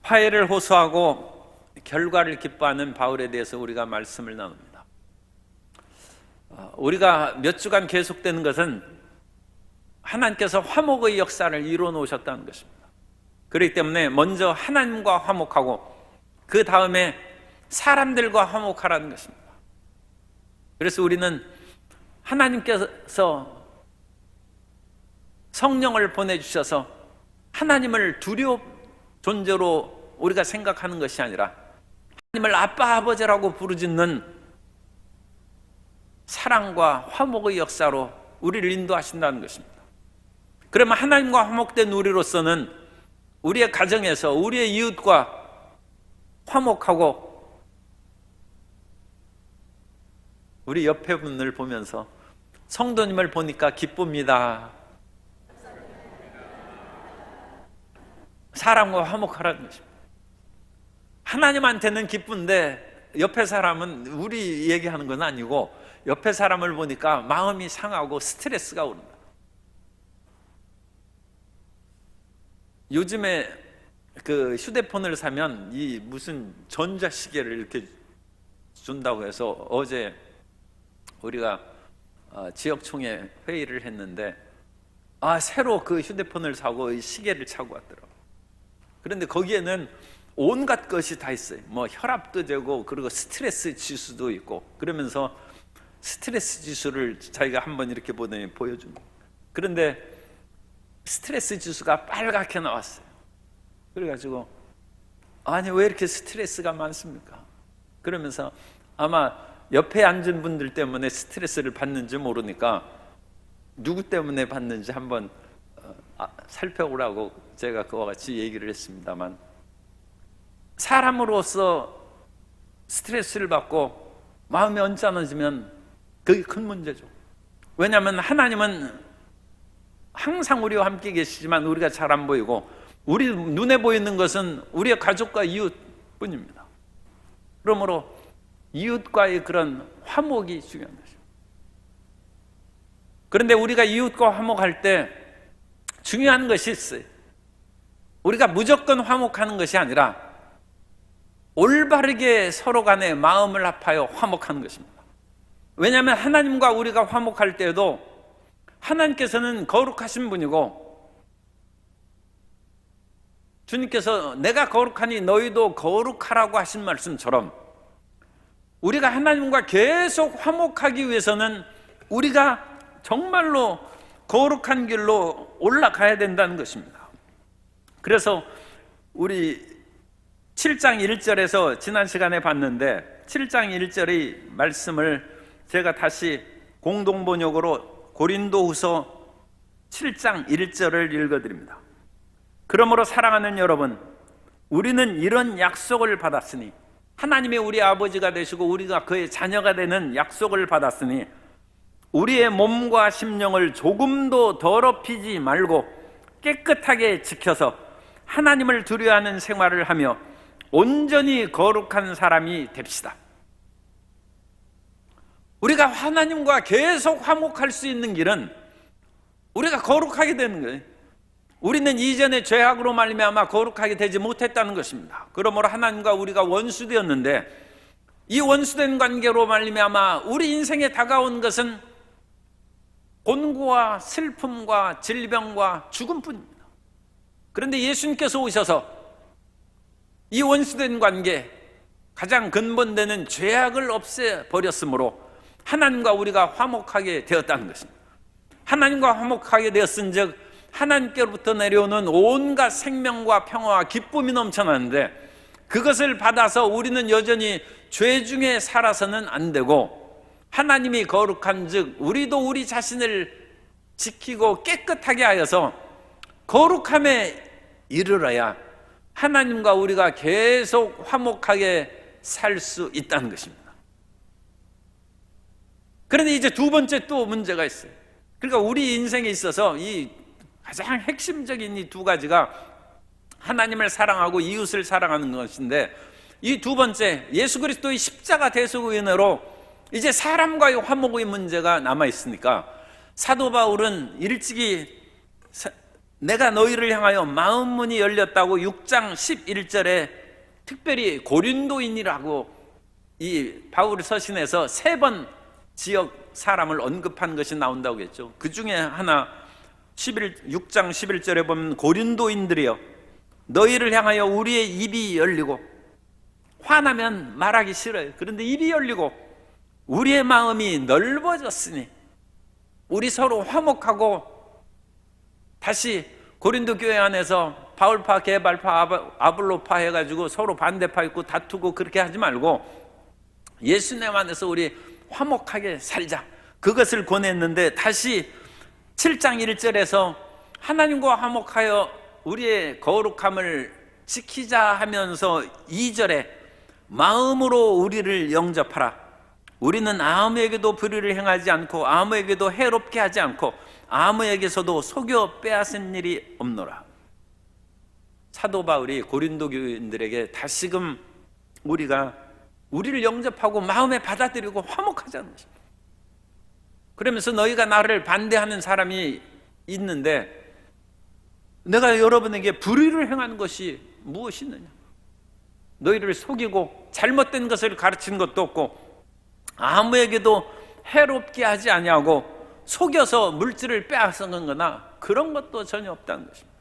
화해를 호소하고 결과를 기뻐하는 바울에 대해서 우리가 말씀을 나눕니다. 우리가 몇 주간 계속되는 것은 하나님께서 화목의 역사를 이루어 놓으셨다는 것입니다. 그렇기 때문에 먼저 하나님과 화목하고 그 다음에 사람들과 화목하라는 것입니다. 그래서 우리는 하나님께서 성령을 보내주셔서 하나님을 두려운 존재로 우리가 생각하는 것이 아니라 하나님을 아빠 아버지라고 부르짖는 사랑과 화목의 역사로 우리를 인도하신다는 것입니다. 그러면 하나님과 화목된 우리로서는 우리의 가정에서 우리의 이웃과 화목하고 우리 옆에 분을 보면서 성도님을 보니까 기쁩니다. 사람과 화목하라는 것입니다. 하나님한테는 기쁜데 옆에 사람은 우리 얘기하는 건 아니고 옆에 사람을 보니까 마음이 상하고 스트레스가 오른다. 요즘에 그 휴대폰을 사면 이 무슨 전자시계를 이렇게 준다고 해서 어제 우리가 지역총회 회의를 했는데 새로 그 휴대폰을 사고 이 시계를 차고 왔더라고요. 그런데 거기에는 온갖 것이 다 있어요. 뭐 혈압도 재고 그리고 스트레스 지수도 있고 그러면서 스트레스 지수를 자기가 한번 이렇게 보더니 보여줍니다. 그런데 스트레스 지수가 빨갛게 나왔어요. 그래가지고 아니 왜 이렇게 스트레스가 많습니까? 그러면서 아마 옆에 앉은 분들 때문에 스트레스를 받는지 모르니까 누구 때문에 받는지 한번 살펴보라고 제가 그와 같이 얘기를 했습니다만, 사람으로서 스트레스를 받고 마음이 언짢아지면 그게 큰 문제죠. 왜냐하면 하나님은 항상 우리와 함께 계시지만 우리가 잘 안 보이고 우리 눈에 보이는 것은 우리의 가족과 이웃뿐입니다. 그러므로 이웃과의 그런 화목이 중요한 것입니다. 그런데 우리가 이웃과 화목할 때 중요한 것이 있어요. 우리가 무조건 화목하는 것이 아니라 올바르게 서로 간에 마음을 합하여 화목하는 것입니다. 왜냐하면 하나님과 우리가 화목할 때에도 하나님께서는 거룩하신 분이고 주님께서 내가 거룩하니 너희도 거룩하라고 하신 말씀처럼 우리가 하나님과 계속 화목하기 위해서는 우리가 정말로 거룩한 길로 올라가야 된다는 것입니다. 그래서 우리 7장 1절에서 지난 시간에 봤는데 7장 1절의 말씀을 제가 다시 공동번역으로 고린도후서 7장 1절을 읽어드립니다. 그러므로 사랑하는 여러분, 우리는 이런 약속을 받았으니, 하나님이 우리 아버지가 되시고 우리가 그의 자녀가 되는 약속을 받았으니 우리의 몸과 심령을 조금도 더럽히지 말고 깨끗하게 지켜서 하나님을 두려워하는 생활을 하며 온전히 거룩한 사람이 됩시다. 우리가 하나님과 계속 화목할 수 있는 길은 우리가 거룩하게 되는 거예요. 우리는 이전에 죄악으로 말미암아 거룩하게 되지 못했다는 것입니다. 그러므로 하나님과 우리가 원수되었는데 이 원수된 관계로 말미암아 우리 인생에 다가온 것은 곤고와 슬픔과 질병과 죽음뿐입니다. 그런데 예수님께서 오셔서 이 원수된 관계, 가장 근본되는 죄악을 없애버렸으므로 하나님과 우리가 화목하게 되었다는 것입니다. 하나님과 화목하게 되었은즉 하나님께로부터 내려오는 온갖 생명과 평화와 기쁨이 넘쳐나는데 그것을 받아서 우리는 여전히 죄 중에 살아서는 안 되고 하나님이 거룩한 즉 우리도 우리 자신을 지키고 깨끗하게 하여서 거룩함에 이르러야 하나님과 우리가 계속 화목하게 살 수 있다는 것입니다. 그런데 이제 두 번째 또 문제가 있어요. 그러니까 우리 인생에 있어서 이 가장 핵심적인 이 두 가지가 하나님을 사랑하고 이웃을 사랑하는 것인데, 이 두 번째 예수 그리스도의 십자가 대속의 은혜로 이제 사람과의 화목의 문제가 남아 있으니까 사도 바울은 일찍이 내가 너희를 향하여 마음 문이 열렸다고 6장 11절에 특별히 고린도인이라고 이 바울 서신에서 3번 지역 사람을 언급한 것이 나온다고 했죠. 그 중에 하나 6장 11절에 보면 고린도인들이여 너희를 향하여 우리의 입이 열리고, 화나면 말하기 싫어요. 그런데 입이 열리고 우리의 마음이 넓어졌으니 우리 서로 화목하고, 다시 고린도 교회 안에서 바울파, 게발파, 아볼로파 해가지고 서로 반대파 있고 다투고 그렇게 하지 말고 예수님 안에서 우리 화목하게 살자, 그것을 권했는데, 다시 7장 1절에서 하나님과 화목하여 우리의 거룩함을 지키자 하면서 2절에 마음으로 우리를 영접하라. 우리는 아무에게도 불의를 행하지 않고 아무에게도 해롭게 하지 않고 아무에게서도 속여 빼앗은 일이 없노라. 사도 바울이 고린도 교인들에게 다시금 우리를 영접하고 마음에 받아들이고 화목하자는 것입니다. 그러면서 너희가 나를 반대하는 사람이 있는데 내가 여러분에게 불의를 행한 것이 무엇이 있느냐? 너희를 속이고 잘못된 것을 가르치는 것도 없고 아무에게도 해롭게 하지 아니하고 속여서 물질을 빼앗은 거나 그런 것도 전혀 없다는 것입니다.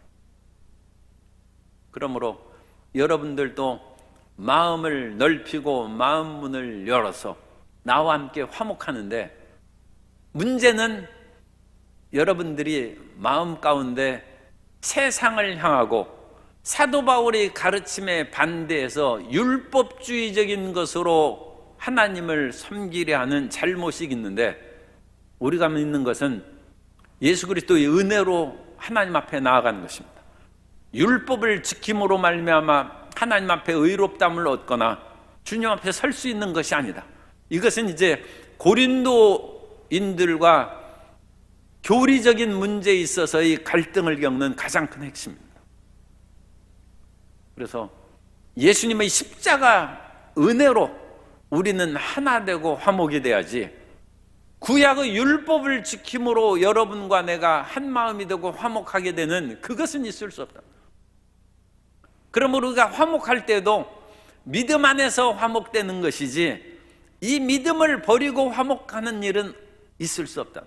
그러므로 여러분들도 마음을 넓히고 마음 문을 열어서 나와 함께 화목하는데, 문제는 여러분들이 마음 가운데 세상을 향하고 사도 바울의 가르침에 반대해서 율법주의적인 것으로 하나님을 섬기려 하는 잘못이 있는데, 우리가 믿는 것은 예수 그리스도의 은혜로 하나님 앞에 나아가는 것입니다. 율법을 지킴으로 말미암아 하나님 앞에 의롭다함을 얻거나 주님 앞에 설 수 있는 것이 아니다. 이것은 이제 고린도인들과 교리적인 문제에 있어서의 갈등을 겪는 가장 큰 핵심입니다. 그래서 예수님의 십자가 은혜로 우리는 하나 되고 화목이 돼야지, 구약의 율법을 지킴으로 여러분과 내가 한 마음이 되고 화목하게 되는 그것은 있을 수 없다. 그러므로 우리가 화목할 때도 믿음 안에서 화목되는 것이지 이 믿음을 버리고 화목하는 일은 있을 수 없다.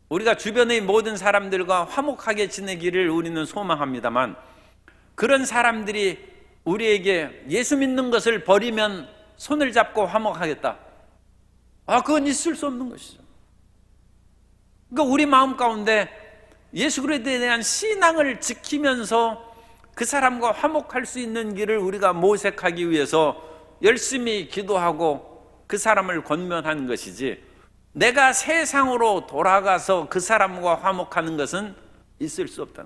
우리가 주변의 모든 사람들과 화목하게 지내기를 우리는 소망합니다만, 그런 사람들이 우리에게 예수 믿는 것을 버리면 손을 잡고 화목하겠다, 그건 있을 수 없는 것이죠. 그러니까 우리 마음 가운데 예수 그리스도에 대한 신앙을 지키면서 그 사람과 화목할 수 있는 길을 우리가 모색하기 위해서 열심히 기도하고 그 사람을 권면하는 것이지, 내가 세상으로 돌아가서 그 사람과 화목하는 것은 있을 수 없다.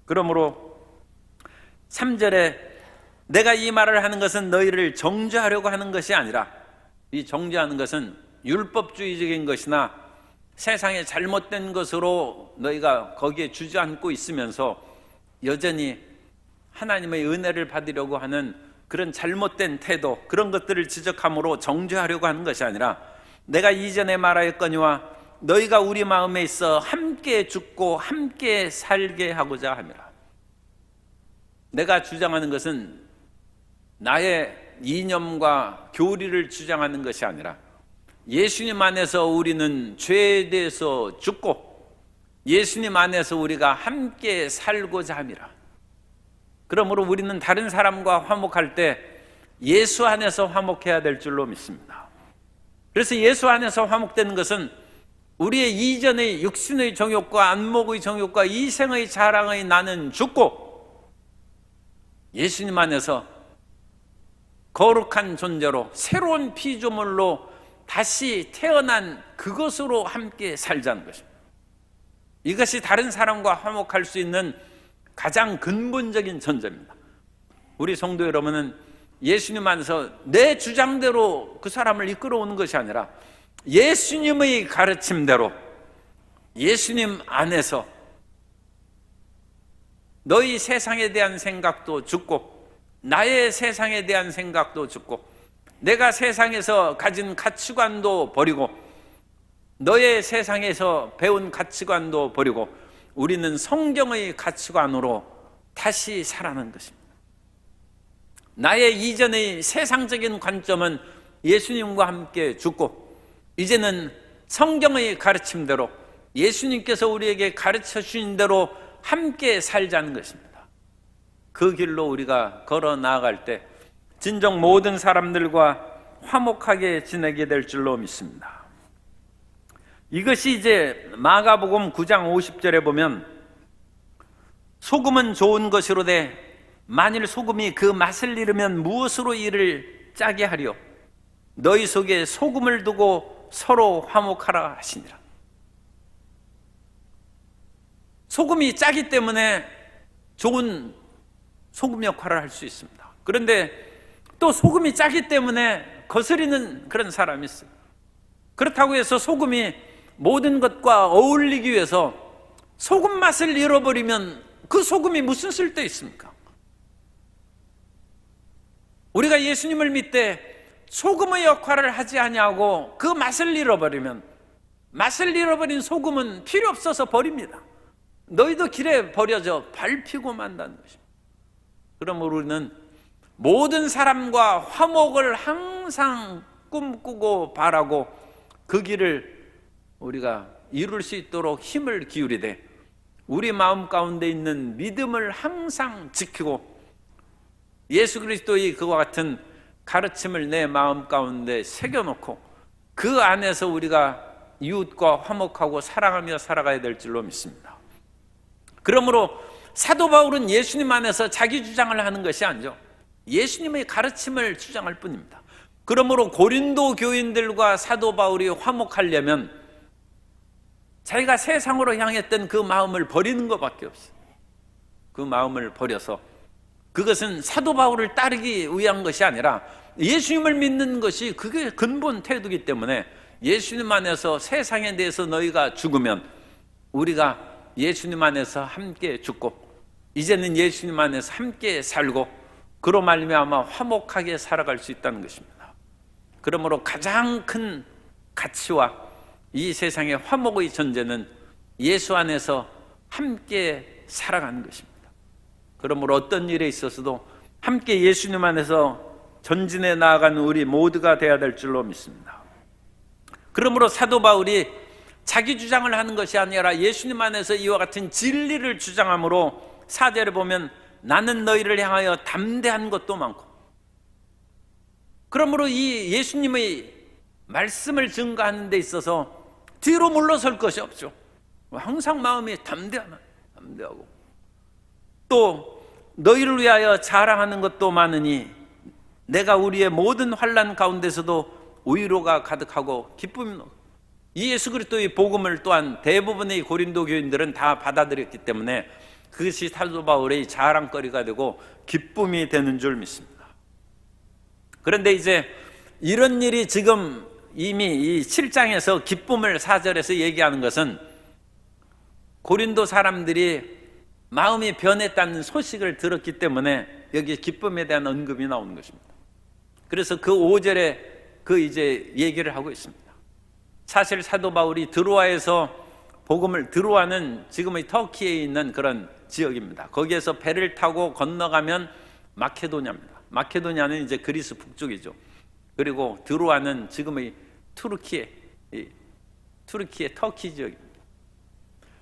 그러므로 3절에 내가 이 말을 하는 것은 너희를 정죄하려고 하는 것이 아니라, 이 정죄하는 것은 율법주의적인 것이나 세상에 잘못된 것으로 너희가 거기에 주저앉고 있으면서 여전히 하나님의 은혜를 받으려고 하는 그런 잘못된 태도, 그런 것들을 지적함으로 정죄하려고 하는 것이 아니라, 내가 이전에 말하였거니와 너희가 우리 마음에 있어 함께 죽고 함께 살게 하고자 함이라. 내가 주장하는 것은 나의 이념과 교리를 주장하는 것이 아니라, 예수님 안에서 우리는 죄에 대해서 죽고 예수님 안에서 우리가 함께 살고자 함이라. 그러므로 우리는 다른 사람과 화목할 때 예수 안에서 화목해야 될 줄로 믿습니다. 그래서 예수 안에서 화목되는 것은 우리의 이전의 육신의 정욕과 안목의 정욕과 이생의 자랑의 나는 죽고 예수님 안에서 거룩한 존재로 새로운 피조물로 다시 태어난 그것으로 함께 살자는 것입니다. 이것이 다른 사람과 화목할 수 있는 가장 근본적인 전제입니다. 우리 성도 여러분은 예수님 안에서 내 주장대로 그 사람을 이끌어오는 것이 아니라 예수님의 가르침대로 예수님 안에서 너희 세상에 대한 생각도 죽고 나의 세상에 대한 생각도 죽고 내가 세상에서 가진 가치관도 버리고 너의 세상에서 배운 가치관도 버리고 우리는 성경의 가치관으로 다시 살아난 것입니다. 나의 이전의 세상적인 관점은 예수님과 함께 죽고 이제는 성경의 가르침대로 예수님께서 우리에게 가르쳐 주신 대로 함께 살자는 것입니다. 그 길로 우리가 걸어 나아갈 때 진정 모든 사람들과 화목하게 지내게 될 줄로 믿습니다. 이것이 이제 마가복음 9장 50절에 보면 소금은 좋은 것이로되 만일 소금이 그 맛을 잃으면 무엇으로 이를 짜게 하리요? 너희 속에 소금을 두고 서로 화목하라 하시니라. 소금이 짜기 때문에 좋은 소금 역할을 할 수 있습니다. 그런데 또 소금이 짜기 때문에 거스리는 그런 사람이 있어요. 그렇다고 해서 소금이 모든 것과 어울리기 위해서 소금 맛을 잃어버리면 그 소금이 무슨 쓸데 있습니까? 우리가 예수님을 믿되 소금의 역할을 하지 아니하고 그 맛을 잃어버리면 맛을 잃어버린 소금은 필요 없어서 버립니다. 너희도 길에 버려져 밟히고 만다는 것입니다. 그러므로 우리는 모든 사람과 화목을 항상 꿈꾸고 바라고 그 길을 우리가 이룰 수 있도록 힘을 기울이되 우리 마음 가운데 있는 믿음을 항상 지키고 예수 그리스도의 그와 같은 가르침을 내 마음 가운데 새겨놓고 그 안에서 우리가 이웃과 화목하고 사랑하며 살아가야 될 줄로 믿습니다. 그러므로 사도 바울은 예수님 안에서 자기 주장을 하는 것이 아니죠. 예수님의 가르침을 주장할 뿐입니다. 그러므로 고린도 교인들과 사도 바울이 화목하려면 자기가 세상으로 향했던 그 마음을 버리는 것밖에 없어요. 그 마음을 버려서 그것은 사도 바울을 따르기 위한 것이 아니라 예수님을 믿는 것이 그게 근본 태도이기 때문에 예수님 안에서 세상에 대해서 너희가 죽으면 우리가 예수님 안에서 함께 죽고 이제는 예수님 안에서 함께 살고 그로 말미암아 화목하게 살아갈 수 있다는 것입니다. 그러므로 가장 큰 가치와 이 세상의 화목의 전제는 예수 안에서 함께 살아가는 것입니다. 그러므로 어떤 일에 있어서도 함께 예수님 안에서 전진해 나아가는 우리 모두가 되어야 될 줄로 믿습니다. 그러므로 사도 바울이 자기 주장을 하는 것이 아니라 예수님 안에서 이와 같은 진리를 주장함으로 4절에 보면 나는 너희를 향하여 담대한 것도 많고 그러므로 이 예수님의 말씀을 증거하는 데 있어서 뒤로 물러설 것이 없죠. 항상 마음이 담대하고 또 너희를 위하여 자랑하는 것도 많으니 내가 우리의 모든 환난 가운데서도 위로가 가득하고 기쁨이 이 예수 그리스도의 복음을 또한 대부분의 고린도 교인들은 다 받아들였기 때문에 그것이 사도 바울의 자랑거리가 되고 기쁨이 되는 줄 믿습니다. 그런데 이제 이런 일이 지금 이미 이 7장에서 기쁨을 4절에서 얘기하는 것은 고린도 사람들이 마음이 변했다는 소식을 들었기 때문에 여기 기쁨에 대한 언급이 나오는 것입니다. 그래서 그 5절에 그 이제 얘기를 하고 있습니다. 사실 사도 바울이 드로아에서 드로아는 지금의 터키에 있는 그런 지역입니다. 거기에서 배를 타고 건너가면 마케도냐입니다. 마케도냐는 이제 그리스 북쪽이죠. 그리고 드로아는 지금의 터키 지역입니다.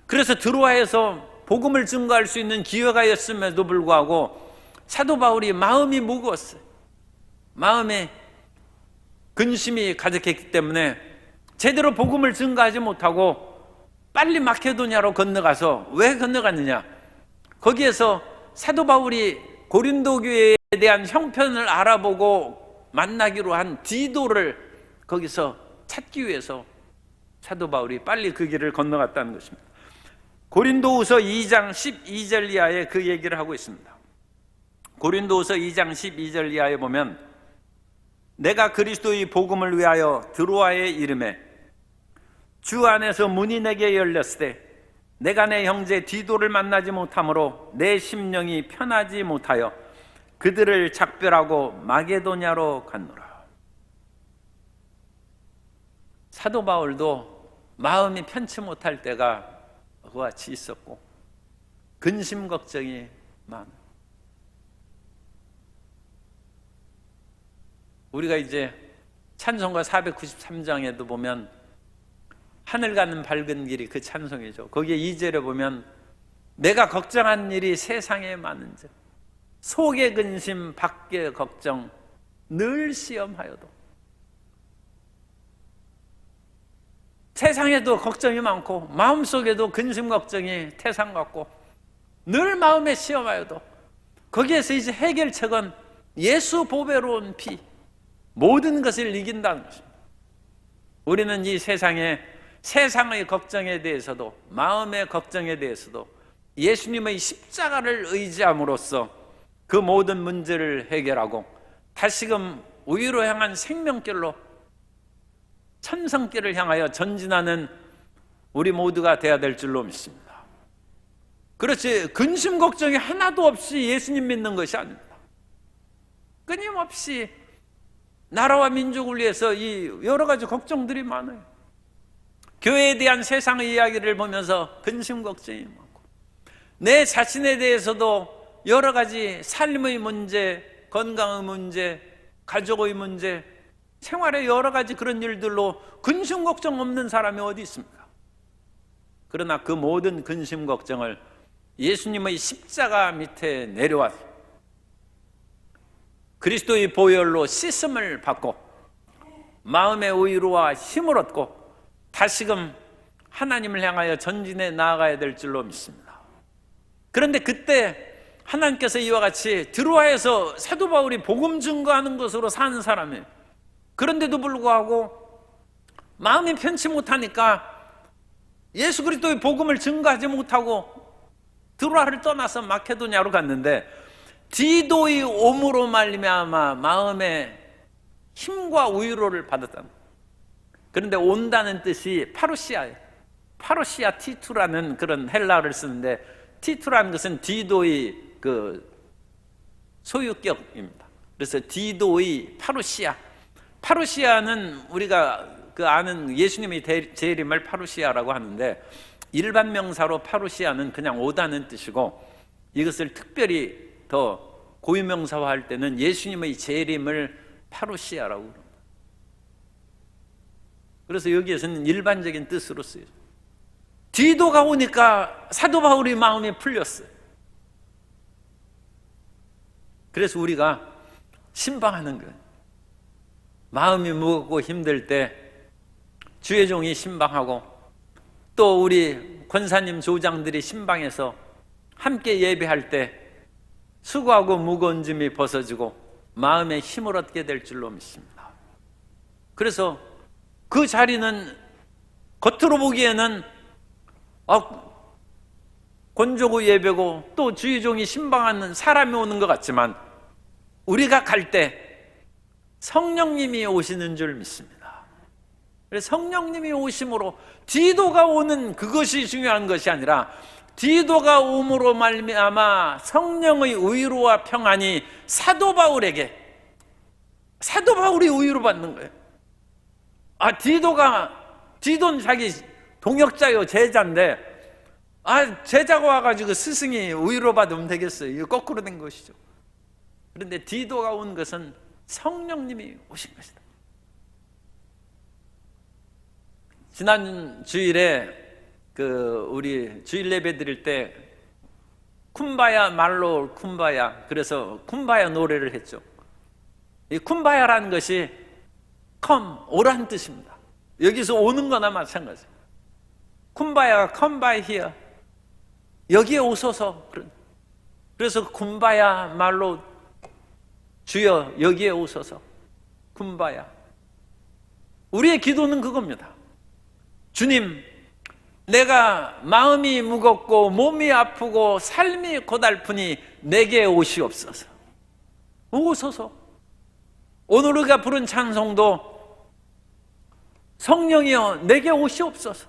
그래서 드로아에서 복음을 증거할 수 있는 기회가였음에도 불구하고 사도 바울이 마음이 무거웠어요. 마음에 근심이 가득했기 때문에 제대로 복음을 증거하지 못하고 빨리 마케도냐로 건너가서 왜 건너갔느냐? 거기에서 사도 바울이 고린도 교회에 대한 형편을 알아보고 만나기로 한 디도를 거기서 찾기 위해서 사도 바울이 빨리 그 길을 건너갔다는 것입니다. 고린도후서 2장 12절 이하에 그 얘기를 하고 있습니다. 고린도후서 2장 12절 이하에 보면 내가 그리스도의 복음을 위하여 드로아에 이름에 주 안에서 문이 내게 열렸을 때 내가 내 형제 디도를 만나지 못하므로 내 심령이 편하지 못하여 그들을 작별하고 마게도냐로 갔노라. 사도 바울도 마음이 편치 못할 때가 그와 같이 있었고 근심 걱정이 많아. 우리가 이제 찬송가 493장에도 보면 하늘 가는 밝은 길이 그 찬송이죠. 거기에 2절에 보면 내가 걱정한 일이 세상에 많은즉 속의 근심 밖의 걱정 늘 시험하여도. 세상에도 걱정이 많고 마음속에도 근심 걱정이 태산 같고 늘 마음에 시험하여도 거기에서 이제 해결책은 예수 보배로운 피, 모든 것을 이긴다는 것입니다. 우리는 이 세상의 걱정에 대해서도 마음의 걱정에 대해서도 예수님의 십자가를 의지함으로써 그 모든 문제를 해결하고 다시금 우위로 향한 생명길로 천성길을 향하여 전진하는 우리 모두가 되어야 될 줄로 믿습니다. 그렇지 근심 걱정이 하나도 없이 예수님 믿는 것이 아닙니다. 끊임없이 나라와 민족을 위해서 이 여러 가지 걱정들이 많아요. 교회에 대한 세상의 이야기를 보면서 근심 걱정이 많고 내 자신에 대해서도 여러 가지 삶의 문제, 건강의 문제, 가족의 문제, 생활의 여러 가지 그런 일들로 근심 걱정 없는 사람이 어디 있습니까? 그러나 그 모든 근심 걱정을 예수님의 십자가 밑에 내려와서 그리스도의 보혈로 씻음을 받고 마음의 위로와 힘을 얻고 다시금 하나님을 향하여 전진해 나아가야 될 줄로 믿습니다. 그런데 그때 하나님께서 이와 같이 드로아에서 사도 바울이 복음 증거하는 것으로 사는 사람이에요. 그런데도 불구하고 마음이 편치 못하니까 예수 그리스도의 복음을 증거하지 못하고 드로아를 떠나서 마케도냐로 갔는데 디도의 옴으로 말미암아 마음의 힘과 위로를 받았다. 그런데 온다는 뜻이 파루시아예요. 파루시아 티투라는 그런 헬라어를 쓰는데 티투라는 것은 디도의 그 소유격입니다. 그래서 디도의 파루시아. 파루시아는 우리가 그 아는 예수님의 재림을 파루시아라고 하는데 일반 명사로 파루시아는 그냥 오다는 뜻이고 이것을 특별히 더 고유명사화할 때는 예수님의 재림을 파루시아라고 합니다. 그래서 여기에서는 일반적인 뜻으로 쓰여요. 디도가 오니까 사도 바울의 마음이 풀렸어요. 그래서 우리가 신방하는 거예요. 마음이 무겁고 힘들 때 주의 종이 신방하고 또 우리 권사님 조장들이 신방해서 함께 예배할 때 수고하고 무거운 짐이 벗어지고 마음의 힘을 얻게 될 줄로 믿습니다. 그래서 그 자리는 겉으로 보기에는 곤조고 예배고 또 주의 종이 신방하는 사람이 오는 것 같지만 우리가 갈 때 성령님이 오시는 줄 믿습니다. 그래서 성령님이 오심으로 디도가 오는 그것이 중요한 것이 아니라 디도가 옴으로 말미암아 성령의 위로와 평안이 사도 바울이 위로 받는 거예요. 디도는 자기 동역자요 제자인데 제자가 와가지고 스승이 위로 받으면 되겠어요. 이거 거꾸로 된 것이죠. 그런데 디도가 온 것은 성령님이 오신 것이다. 지난 주일에 우리 주일 예배 드릴 때 쿰바야 말로 쿰바야, 그래서 쿰바야 노래를 했죠. 이 쿰바야라는 것이 come, 오라는 뜻입니다. 여기서 오는 거나 마찬가지예요. 쿰바야가 come by here, 여기에 오소서. 그래서 쿰바야 말로 주여 여기에 오소서. 쿰바야. 우리의 기도는 그겁니다. 주님, 내가 마음이 무겁고 몸이 아프고 삶이 고달프니 내게 오시옵소서. 오소서. 오늘 우리가 부른 찬송도 성령이여 내게 오시옵소서.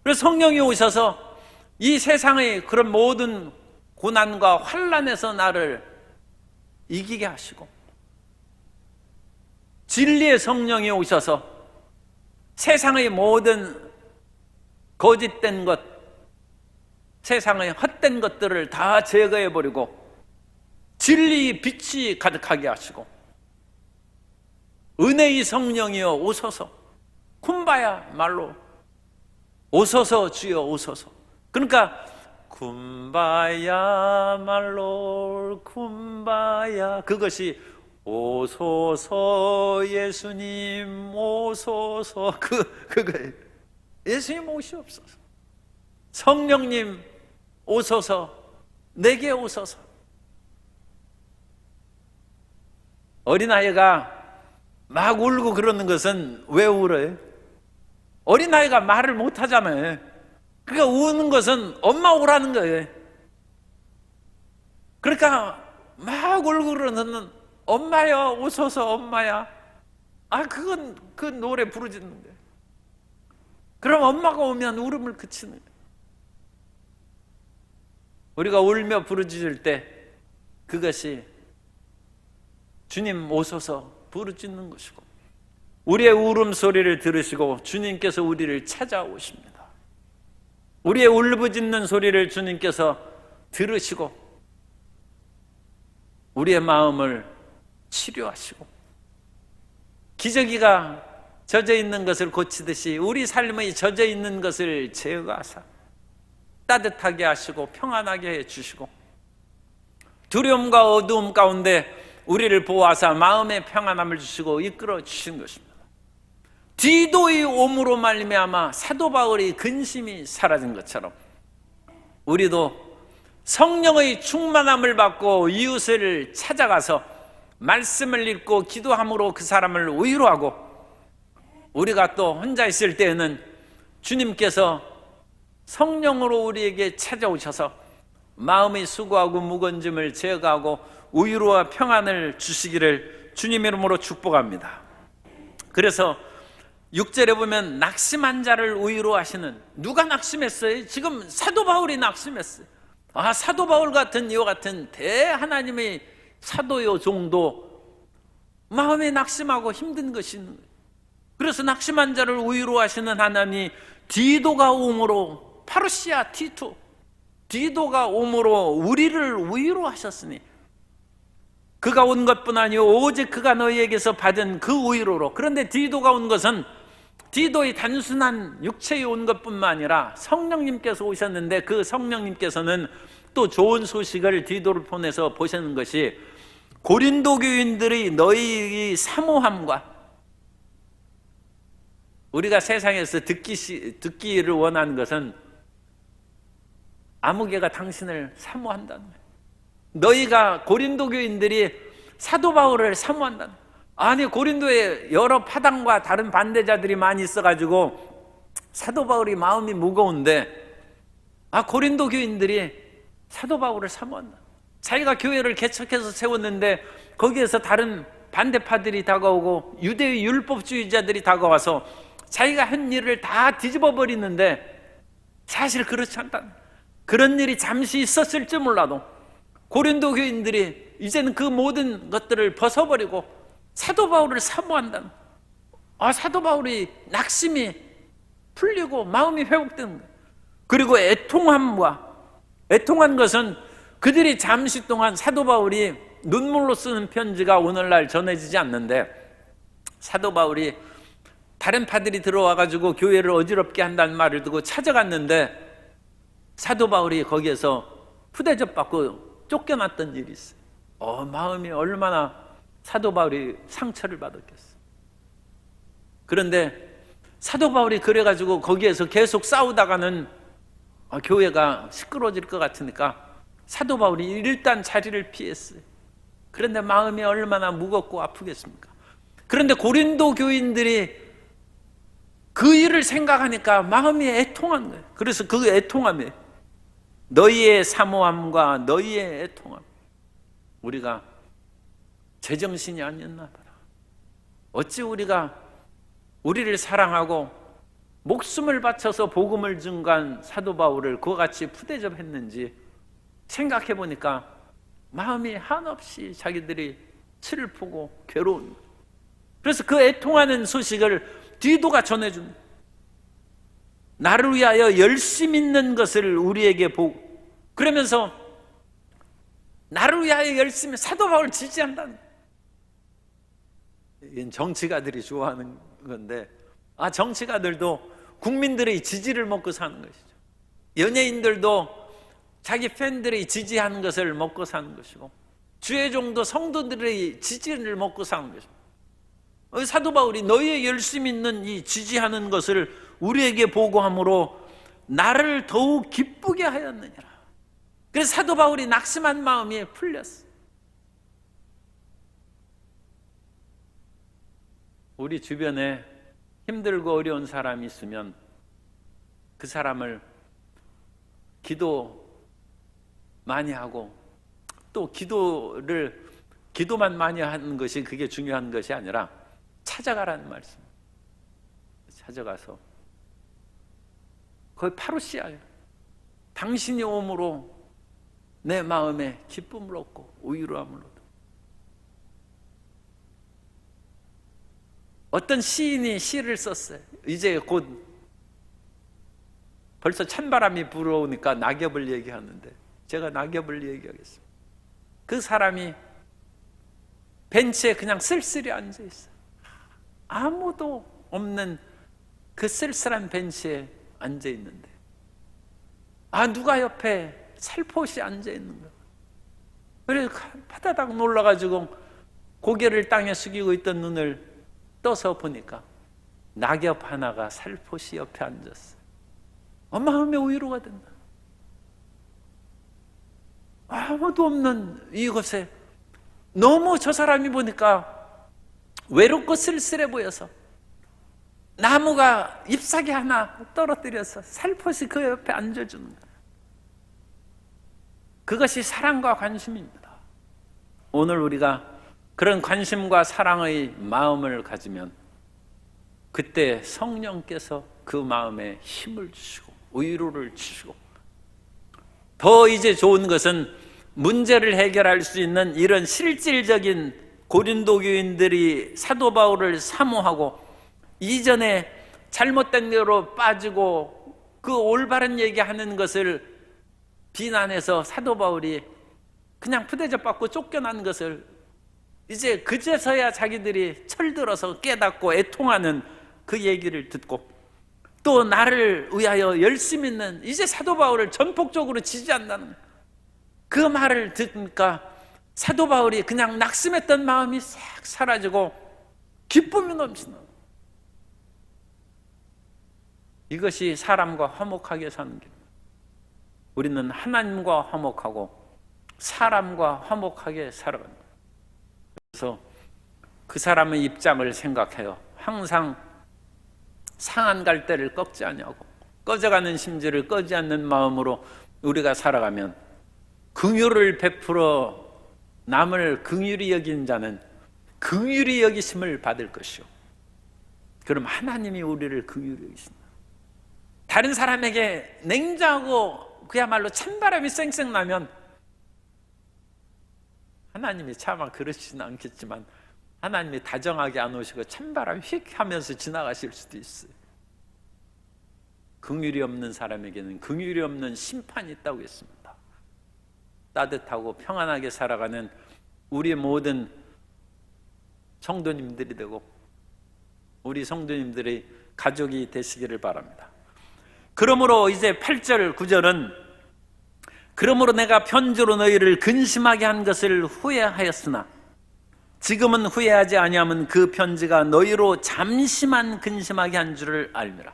그래서 성령이 오셔서 이 세상의 그런 모든 고난과 환난에서 나를 이기게 하시고 진리의 성령이 오셔서 세상의 모든 거짓된 것, 세상의 헛된 것들을 다 제거해버리고 진리의 빛이 가득하게 하시고 은혜의 성령이여 오소서, 쿰바야 말로 오소서 주여 오소서. 그러니까 쿰바야 말로 쿰바야, 그것이 오소서 예수님 오소서, 그거예요. 예수님 오시옵소서, 성령님 오소서, 내게 오소서. 어린아이가 막 울고 그러는 것은 왜 울어요? 어린아이가 말을 못하잖아요. 그러니까 우는 것은 엄마 오라는 거예요. 그러니까 막 울고 그러는 엄마여 오소서 엄마야. 그건 그 노래 부르짖는 거예요. 그럼 엄마가 오면 울음을 그치는 거예요. 우리가 울며 부르짖을 때 그것이 주님 오소서 부르짖는 것이고, 우리의 울음소리를 들으시고 주님께서 우리를 찾아오십니다. 우리의 울부짖는 소리를 주님께서 들으시고 우리의 마음을 치료하시고 기저귀가 젖어 있는 것을 고치듯이 우리 삶의 젖어 있는 것을 제거하사 따뜻하게 하시고 평안하게 해주시고 두려움과 어두움 가운데 우리를 보호하사 마음의 평안함을 주시고 이끌어 주신 것입니다. 디도의 옴으로 말미암아 사도 바울의 근심이 사라진 것처럼 우리도 성령의 충만함을 받고 이웃을 찾아가서 말씀을 읽고 기도함으로 그 사람을 위로하고, 우리가 또 혼자 있을 때에는 주님께서 성령으로 우리에게 찾아오셔서 마음이 수고하고 무거운 짐을 제거하고 위로와 평안을 주시기를 주님의 이름으로 축복합니다. 그래서 6절에 보면 낙심한 자를 위로하시는, 누가 낙심했어요? 지금 사도 바울이 낙심했어요. 사도 바울 같은 이와 같은 대하나님의 사도요 종도 마음에 낙심하고 힘든 것이 있는 거예요. 그래서 낙심한 자를 위로하시는 하나님, 디도가 옴으로, 파루시아 티투, 디도가 옴으로 우리를 위로하셨으니, 그가 온 것뿐 아니요 오직 그가 너희에게서 받은 그 위로로. 그런데 디도가 온 것은 디도의 단순한 육체에 온 것뿐만 아니라 성령님께서 오셨는데, 그 성령님께서는 또 좋은 소식을 디도를 보내서 보시는 것이 고린도 교인들의 너희의 사모함과, 우리가 세상에서 듣기를 원하는 것은 아무개가 당신을 사모한다는 거예요. 너희가 고린도 교인들이 사도 바울을 사모한다는 거예요. 아니, 고린도에 여러 파당과 다른 반대자들이 많이 있어가지고 사도 바울이 마음이 무거운데, 고린도 교인들이 사도 바울을 사모한다. 자기가 교회를 개척해서 세웠는데 거기에서 다른 반대파들이 다가오고 유대의 율법주의자들이 다가와서 자기가 한 일을 다 뒤집어 버리는데 사실 그렇지 않다. 그런 일이 잠시 있었을지 몰라도 고린도 교인들이 이제는 그 모든 것들을 벗어버리고 사도 바울을 사모한다. 사도 바울이 낙심이 풀리고 마음이 회복되는 거예요. 그리고 애통한 것은 그들이 잠시 동안, 사도 바울이 눈물로 쓰는 편지가 오늘날 전해지지 않는데, 사도 바울이 다른 파들이 들어와가지고 교회를 어지럽게 한다는 말을 듣고 찾아갔는데, 사도 바울이 거기에서 푸대접 받고 쫓겨났던 일이 있어요. 마음이 얼마나 사도 바울이 상처를 받았겠어요. 그런데 사도 바울이 그래가지고 거기에서 계속 싸우다가는 교회가 시끄러워질 것 같으니까 사도 바울이 일단 자리를 피했어요. 그런데 마음이 얼마나 무겁고 아프겠습니까? 그런데 고린도 교인들이 그 일을 생각하니까 마음이 애통한 거예요. 그래서 그 애통함에 너희의 사모함과 너희의 애통함, 우리가 제정신이 아니었나 봐라. 어찌 우리가 우리를 사랑하고 목숨을 바쳐서 복음을 증거한 사도 바울을 그와 같이 푸대접했는지 생각해 보니까 마음이 한없이 자기들이 슬프고 괴로운 거예요. 그래서 그 애통하는 소식을 디도가 전해줍니다. 나를 위하여 열심 있는 것을 우리에게 보고, 그러면서 나를 위하여 열심히 사도 바울을 지지한다는 거예요. 이건 정치가들이 좋아하는 건데, 정치가들도 국민들의 지지를 먹고 사는 것이죠. 연예인들도 자기 팬들의 지지하는 것을 먹고 사는 것이고, 주의종도 성도들의 지지를 먹고 사는 것입니다. 사도 바울이 너희의 열심 있는 이 지지하는 것을 우리에게 보고함으로 나를 더욱 기쁘게 하였느니라. 그래서 사도 바울이 낙심한 마음이 풀렸어. 우리 주변에 힘들고 어려운 사람이 있으면 그 사람을 기도 많이 하고, 또 기도만 많이 하는 것이 그게 중요한 것이 아니라 찾아가라는 말씀. 찾아가서 거의 파루시아예요. 당신이 오므로 내 마음에 기쁨을 얻고 위로함을 얻고. 어떤 시인이 시를 썼어요. 이제 곧 벌써 찬바람이 불어오니까 낙엽을 얘기하는데, 제가 낙엽을 얘기하겠습니다. 그 사람이 벤치에 그냥 쓸쓸히 앉아 있어요. 아무도 없는 그 쓸쓸한 벤치에 앉아 있는데, 누가 옆에 살포시 앉아 있는 거야. 그래서 파다닥 놀라가지고 고개를 땅에 숙이고 있던 눈을 떠서 보니까 낙엽 하나가 살포시 옆에 앉았어요. 마음의 위로가 된다. 아무도 없는 이곳에 너무 저 사람이 보니까 외롭고 쓸쓸해 보여서 나무가 잎사귀 하나 떨어뜨려서 살포시 그 옆에 앉아주는 거예요. 그것이 사랑과 관심입니다. 오늘 우리가 그런 관심과 사랑의 마음을 가지면 그때 성령께서 그 마음에 힘을 주시고 위로를 주시고, 더 이제 좋은 것은 문제를 해결할 수 있는 이런 실질적인 고린도 교인들이 사도 바울을 사모하고 이전에 잘못된 대로 빠지고 그 올바른 얘기하는 것을 비난해서 사도 바울이 그냥 푸대접 받고 쫓겨난 것을 이제 그제서야 자기들이 철들어서 깨닫고 애통하는 그 얘기를 듣고, 또 나를 위하여 열심히 있는, 이제 사도 바울을 전폭적으로 지지한다는 그 말을 듣니까 사도 바울이 그냥 낙심했던 마음이 싹 사라지고 기쁨이 넘치는, 이것이 사람과 화목하게 사는 길입니다. 우리는 하나님과 화목하고 사람과 화목하게 살아갑니다. 그래서 그 사람의 입장을 생각해요. 항상 상한 갈대를 꺾지 아니하고 꺼져가는 심지를 꺼지 않는 마음으로 우리가 살아가면 긍휼을 베풀어 남을 긍휼히 여긴 자는 긍휼히 여기심을 받을 것이요, 그럼 하나님이 우리를 긍휼히 여기신다. 다른 사람에게 냉정하고 그야말로 찬바람이 쌩쌩 나면 하나님이 차마 그러시지는 않겠지만 하나님이 다정하게 안 오시고 찬바람 휙 하면서 지나가실 수도 있어요. 긍휼이 없는 사람에게는 긍휼이 없는 심판이 있다고 했습니다. 따뜻하고 평안하게 살아가는 우리 모든 성도님들이 되고 우리 성도님들의 가족이 되시기를 바랍니다. 그러므로 이제 8절 9절은 그러므로 내가 편지로 너희를 근심하게 한 것을 후회하였으나 지금은 후회하지 아니하면 그 편지가 너희로 잠시만 근심하게 한 줄을 알미라.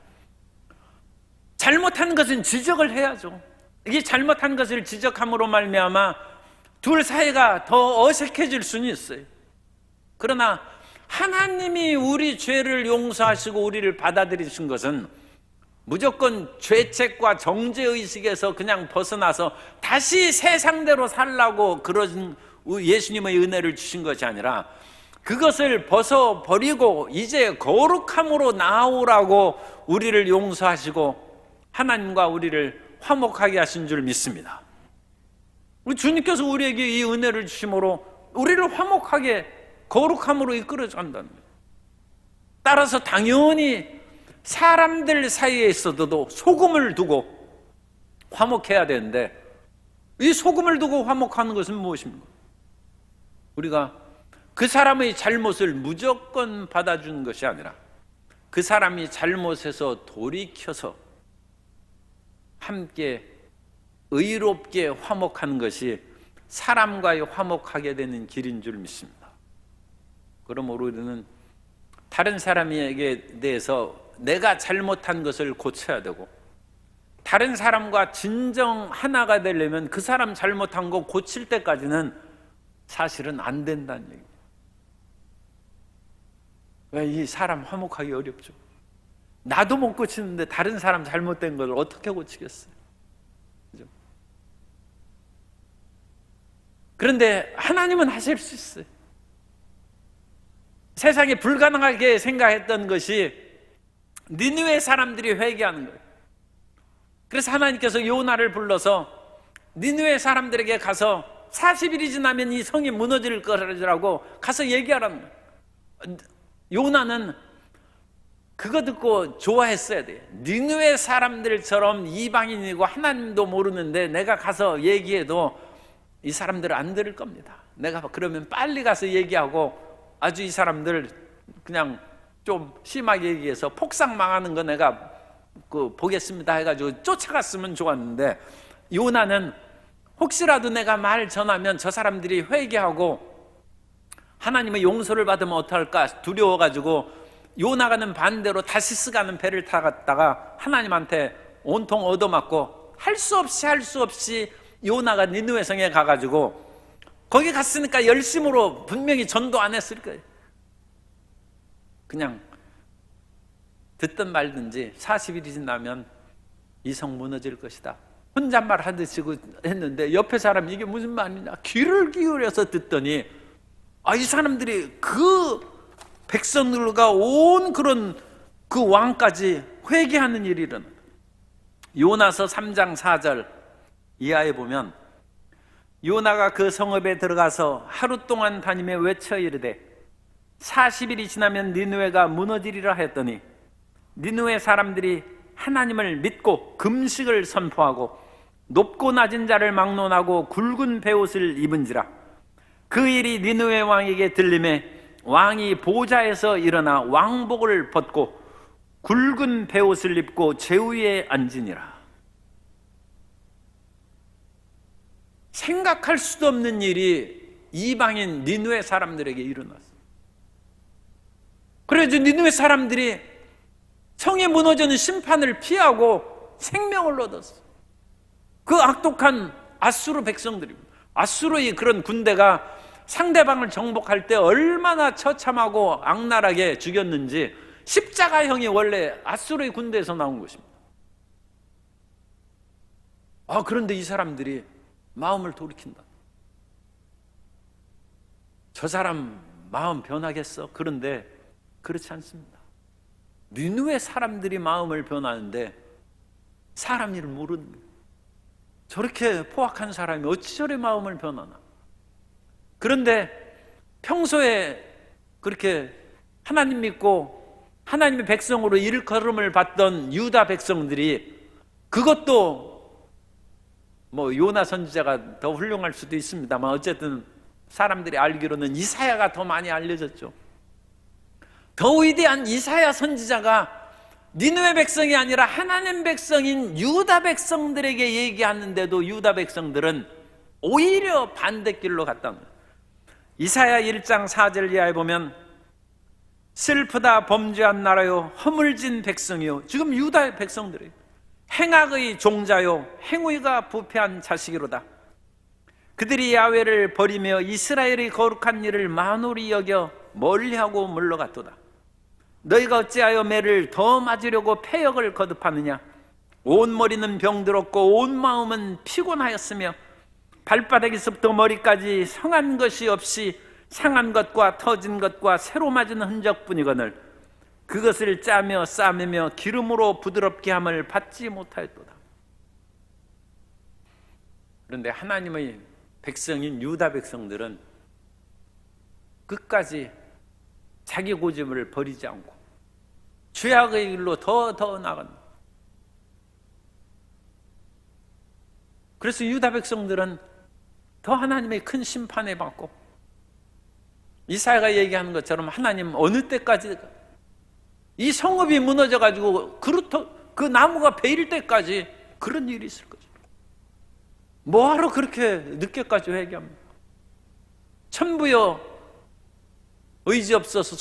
잘못한 것은 지적을 해야죠. 이게 잘못한 것을 지적함으로 말미암아 둘 사이가 더 어색해질 수는 있어요. 그러나 하나님이 우리 죄를 용서하시고 우리를 받아들이신 것은 무조건 죄책과 정죄의식에서 그냥 벗어나서 다시 세상대로 살라고 그런 예수님의 은혜를 주신 것이 아니라 그것을 벗어버리고 이제 거룩함으로 나아오라고 우리를 용서하시고 하나님과 우리를 화목하게 하신 줄 믿습니다. 우리 주님께서 우리에게 이 은혜를 주심으로 우리를 화목하게 거룩함으로 이끌어간다는 거예요. 따라서 당연히 사람들 사이에 있어도 소금을 두고 화목해야 되는데, 이 소금을 두고 화목하는 것은 무엇입니까? 우리가 그 사람의 잘못을 무조건 받아주는 것이 아니라 그 사람이 잘못해서 돌이켜서 함께 의롭게 화목하는 것이 사람과의 화목하게 되는 길인 줄 믿습니다. 그러므로 우리는 다른 사람에게 대해서 내가 잘못한 것을 고쳐야 되고, 다른 사람과 진정 하나가 되려면 그 사람 잘못한 거 고칠 때까지는 사실은 안 된다는 얘기예요. 왜 이 사람 화목하기 어렵죠? 나도 못 고치는데 다른 사람 잘못된 걸 어떻게 고치겠어요? 그죠? 그런데 하나님은 하실 수 있어요. 세상에 불가능하게 생각했던 것이 니느웨 사람들이 회개하는 거예요. 그래서 하나님께서 요나를 불러서 니느웨 사람들에게 가서 40일이 지나면 이 성이 무너질 거라고 가서 얘기하라는 거예요. 요나는 그거 듣고 좋아했어야 돼요. 니느웨 사람들처럼 이방인이고 하나님도 모르는데 내가 가서 얘기해도 이 사람들은 안 들을 겁니다. 내가 그러면 빨리 가서 얘기하고 아주 이 사람들 그냥 좀 심하게 얘기해서 폭삭 망하는 거 내가 보겠습니다 해가지고 쫓아갔으면 좋았는데, 요나는 혹시라도 내가 말 전하면 저 사람들이 회개하고 하나님의 용서를 받으면 어떡할까 두려워가지고 요나가는 반대로 다시스 가는 배를 타갔다가 하나님한테 온통 얻어맞고 할 수 없이 요나가 니느웨 성에 가가지고 거기 갔으니까 열심으로 분명히 전도 안 했을 거예요. 그냥 듣든 말든지 40일이 지나면 이 성 무너질 것이다, 혼잣말 하듯이 했는데 옆에 사람이 이게 무슨 말이냐 귀를 기울여서 듣더니 이 사람들이 그 백성들과 온 그런 그 왕까지 회개하는 일이 일어나. 요나서 3장 4절 이하에 보면 요나가 그 성읍에 들어가서 하루 동안 다니며 외쳐 이르되 40일이 지나면 니느웨가 무너지리라 했더니 니느웨 사람들이 하나님을 믿고 금식을 선포하고 높고 낮은 자를 막론하고 굵은 베옷을 입은지라. 그 일이 니느웨 왕에게 들림에 왕이 보좌에서 일어나 왕복을 벗고 굵은 베옷을 입고 제위에 앉으니라. 생각할 수도 없는 일이 이방인 니느웨 사람들에게 일어났어요. 그래서 니느웨 사람들이 성이 무너지는 심판을 피하고 생명을 얻었어요. 그 악독한 아수르 백성들입니다. 아수르의 그런 군대가 상대방을 정복할 때 얼마나 처참하고 악랄하게 죽였는지 십자가형이 원래 아수르의 군대에서 나온 것입니다. 그런데 이 사람들이 마음을 돌이킨다. 저 사람 마음 변하겠어? 그런데 그렇지 않습니다. 니느웨 사람들이 마음을 변하는데 사람 일을 모르는 거예요. 저렇게 포악한 사람이 어찌 저래 마음을 변하나. 그런데 평소에 그렇게 하나님 믿고 하나님의 백성으로 일걸음을 받던 유다 백성들이, 그것도 요나 선지자가 더 훌륭할 수도 있습니다만 어쨌든 사람들이 알기로는 이사야가 더 많이 알려졌죠. 더 위대한 이사야 선지자가 니느웨 백성이 아니라 하나님 백성인 유다 백성들에게 얘기하는데도 유다 백성들은 오히려 반대길로 갔다는 거예요. 이사야 1장 4절 이하에 보면 슬프다 범죄한 나라요 허물진 백성이요, 지금 유다의 백성들이에요. 행악의 종자요 행위가 부패한 자식이로다. 그들이 야훼를 버리며 이스라엘의 거룩한 일을 만홀히 여겨 멀리하고 물러갔도다. 너희가 어찌하여 매를 더 맞으려고 패역을 거듭하느냐. 온 머리는 병들었고 온 마음은 피곤하였으며 발바닥에서부터 머리까지 성한 것이 없이 상한 것과 터진 것과 새로 맞은 흔적뿐이거늘 그것을 짜며 싸매며 기름으로 부드럽게 함을 받지 못하였도다. 그런데 하나님의 백성인 유다 백성들은 끝까지 자기 고집을 버리지 않고 죄악의 길로 더 나간다. 그래서 유다 백성들은 더 하나님의 큰 심판에 받고, 이사야가 얘기하는 것처럼 하나님 어느 때까지 이 성읍이 무너져가지고 그 나무가 베일 때까지 그런 일이 있을 거죠. 뭐하러 그렇게 늦게까지 회개합니까? 천부여 의지 없어서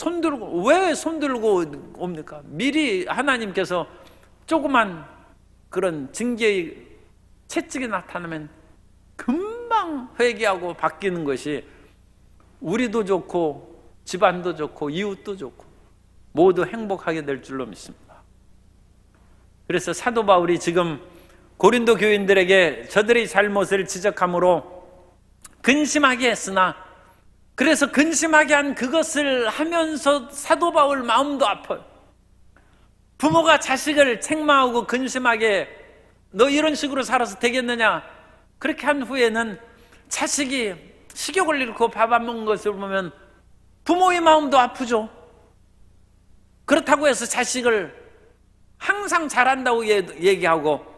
왜 손들고 옵니까? 미리 하나님께서 조그만 그런 징계의 채찍이 나타나면 금방 회개하고 바뀌는 것이 우리도 좋고 집안도 좋고 이웃도 좋고 모두 행복하게 될 줄로 믿습니다. 그래서 사도 바울이 지금 고린도 교인들에게 저들의 잘못을 지적함으로 근심하게 했으나, 그래서 근심하게 한 그것을 하면서 사도 바울 마음도 아파요. 부모가 자식을 책망하고 근심하게 너 이런 식으로 살아서 되겠느냐, 그렇게 한 후에는 자식이 식욕을 잃고 밥 안 먹는 것을 보면 부모의 마음도 아프죠. 그렇다고 해서 자식을 항상 잘한다고 얘기하고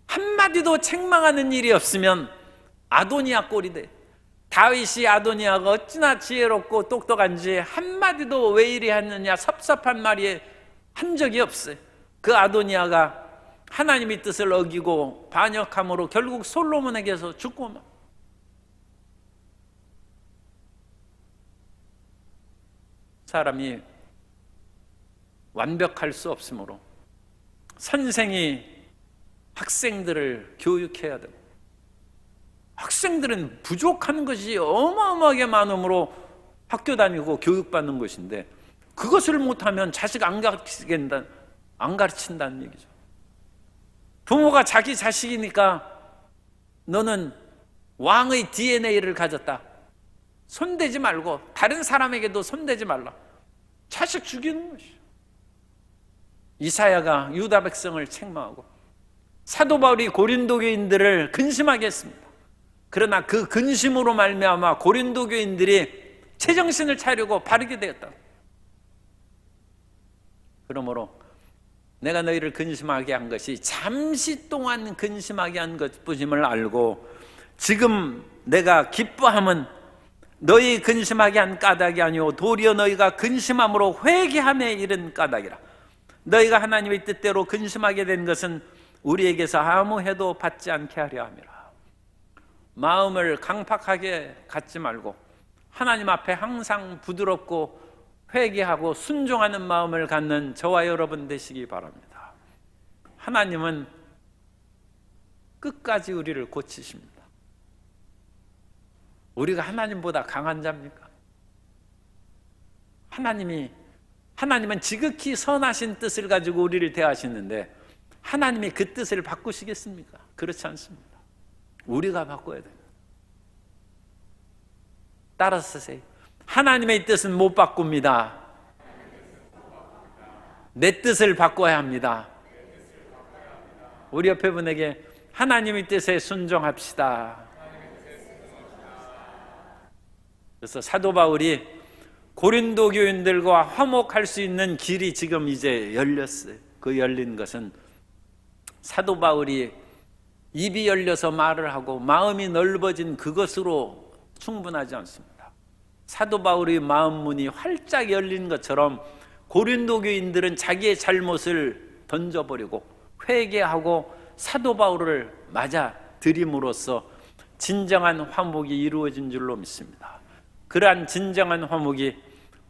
한마디도 책망하는 일이 없으면 아도니아 꼴이 돼. 다윗이 아도니아가 어찌나 지혜롭고 똑똑한지 한마디도 왜 이리 했느냐 섭섭한 말이 한 적이 없어요. 그 아도니아가 하나님의 뜻을 어기고 반역함으로 결국 솔로몬에게서 죽고 막. 사람이 완벽할 수 없으므로 선생이 학생들을 교육해야 되고, 학생들은 부족한 것이 어마어마하게 많으므로 학교 다니고 교육받는 것인데 그것을 못하면 자식 안 가르친다는 얘기죠. 부모가 자기 자식이니까 너는 왕의 DNA를 가졌다, 손대지 말고 다른 사람에게도 손대지 말라, 자식 죽이는 것이죠. 이사야가 유다 백성을 책망하고 사도 바울이 고린도 교인들을 근심하게 했습니다. 그러나 그 근심으로 말미암아 고린도 교인들이 제정신을 차리고 바르게 되었다. 그러므로 내가 너희를 근심하게 한 것이 잠시 동안 근심하게 한 것뿐임을 알고 지금 내가 기뻐함은 너희 근심하게 한 까닭이 아니오 도리어 너희가 근심함으로 회개함에 이른 까닭이라. 너희가 하나님의 뜻대로 근심하게 된 것은 우리에게서 아무 해도 받지 않게 하려 함이라. 마음을 강팍하게 갖지 말고 하나님 앞에 항상 부드럽고 회개하고 순종하는 마음을 갖는 저와 여러분 되시기 바랍니다. 하나님은 끝까지 우리를 고치십니다. 우리가 하나님보다 강한 자입니까? 하나님은 지극히 선하신 뜻을 가지고 우리를 대하시는데 하나님이 그 뜻을 바꾸시겠습니까? 그렇지 않습니다. 우리가 바꿔야 됩니다. 따라서 하세요. 하나님의 뜻은 못 바꿉니다. 내 뜻을 바꿔야 합니다. 우리 옆에 분에게 하나님의 뜻에 순종합시다. 그래서 사도 바울이 고린도 교인들과 화목할 수 있는 길이 지금 이제 열렸어요. 그 열린 것은 사도 바울이 입이 열려서 말을 하고 마음이 넓어진 그것으로 충분하지 않습니다. 사도 바울의 마음 문이 활짝 열린 것처럼 고린도 교인들은 자기의 잘못을 던져버리고 회개하고 사도 바울을 맞아 들임으로써 진정한 화목이 이루어진 줄로 믿습니다. 그러한 진정한 화목이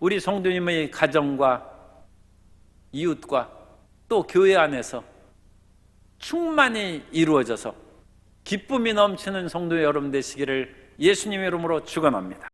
우리 성도님의 가정과 이웃과 또 교회 안에서 충만히 이루어져서 기쁨이 넘치는 성도 여러분 되시기를 예수님의 이름으로 축원합니다.